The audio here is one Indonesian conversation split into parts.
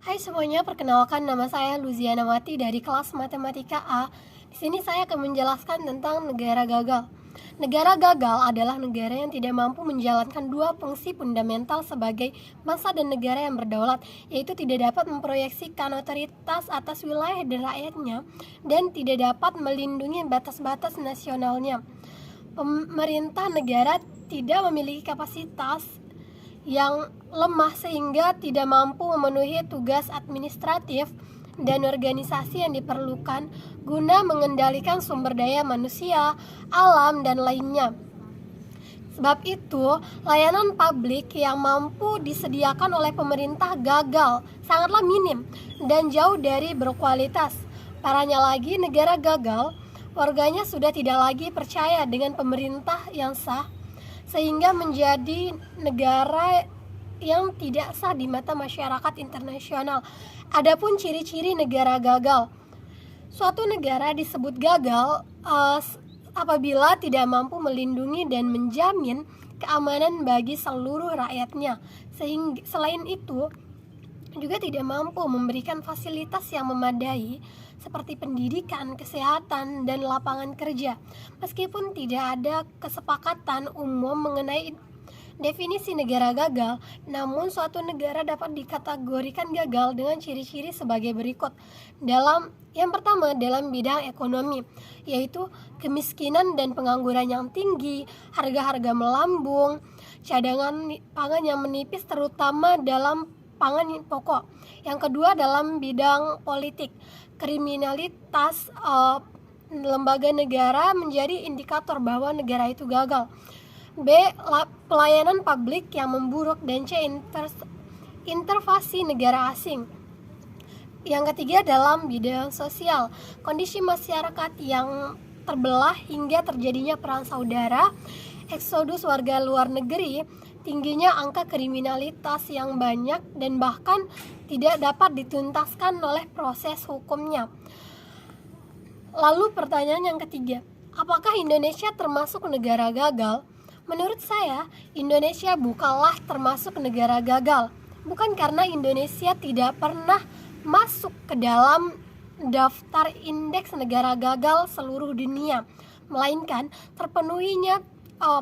Hai semuanya, perkenalkan nama saya Luziana Mati dari kelas Matematika A. Di sini saya akan menjelaskan tentang negara gagal. Negara gagal adalah negara yang tidak mampu menjalankan dua fungsi fundamental sebagai bangsa dan negara yang berdaulat, yaitu tidak dapat memproyeksikan otoritas atas wilayah dan rakyatnya dan tidak dapat melindungi batas-batas nasionalnya. Pemerintah negara tidak memiliki kapasitas yang lemah sehingga tidak mampu memenuhi tugas administratif dan organisasi yang diperlukan guna mengendalikan sumber daya manusia, alam, dan lainnya. Sebab itu, layanan publik yang mampu disediakan oleh pemerintah gagal, sangatlah minim dan jauh dari berkualitas. Parahnya lagi, negara gagal, warganya sudah tidak lagi percaya dengan pemerintah yang sah, sehingga menjadi negara yang tidak sah di mata masyarakat internasional. Adapun ciri-ciri negara gagal. Suatu negara disebut gagal apabila tidak mampu melindungi dan menjamin keamanan bagi seluruh rakyatnya. Selain itu, juga tidak mampu memberikan fasilitas yang memadai seperti pendidikan, kesehatan, dan lapangan kerja. Meskipun tidak ada kesepakatan umum mengenai definisi negara gagal, namun suatu negara dapat dikategorikan gagal dengan ciri-ciri sebagai berikut. Yang pertama, dalam bidang ekonomi, yaitu kemiskinan dan pengangguran yang tinggi, harga-harga melambung, cadangan pangan yang menipis terutama dalam pangan pokok. Yang kedua, dalam bidang politik, kriminalitas lembaga negara menjadi indikator bahwa negara itu gagal. B. Pelayanan publik yang memburuk. Dan C. Intervensi negara asing. Yang ketiga, dalam bidang sosial, kondisi masyarakat yang terbelah hingga terjadinya perang saudara, eksodus warga luar negeri, tingginya angka kriminalitas yang banyak dan bahkan tidak dapat dituntaskan oleh proses hukumnya. Lalu pertanyaan yang ketiga, apakah Indonesia termasuk negara gagal? Menurut saya, Indonesia bukanlah termasuk negara gagal. Bukan karena Indonesia tidak pernah masuk ke dalam daftar indeks negara gagal seluruh dunia, melainkan terpenuhinya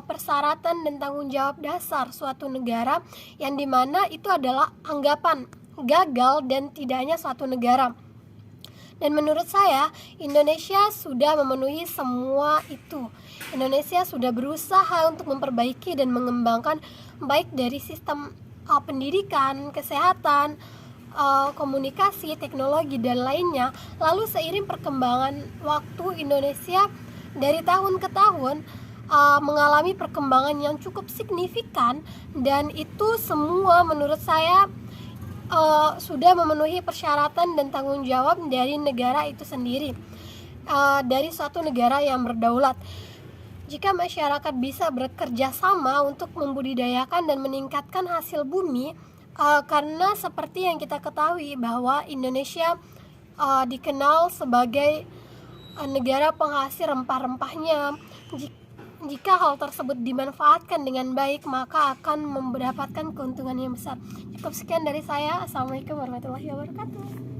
persyaratan dan tanggung jawab dasar suatu negara yang dimana itu adalah anggapan gagal dan tidaknya suatu negara. Dan menurut saya, Indonesia sudah memenuhi semua itu. Indonesia sudah berusaha untuk memperbaiki dan mengembangkan baik dari sistem pendidikan, kesehatan, komunikasi, teknologi, dan lainnya. Lalu seiring perkembangan waktu, Indonesia dari tahun ke tahun mengalami perkembangan yang cukup signifikan, dan itu semua menurut saya sudah memenuhi persyaratan dan tanggung jawab dari negara itu sendiri, dari suatu negara yang berdaulat. Jika masyarakat bisa bekerja sama untuk membudidayakan dan meningkatkan hasil bumi, karena seperti yang kita ketahui bahwa Indonesia dikenal sebagai negara penghasil rempah-rempahnya. Jika hal tersebut dimanfaatkan dengan baik, maka akan mendapatkan keuntungan yang besar. Cukup sekian dari saya. Assalamualaikum warahmatullahi wabarakatuh.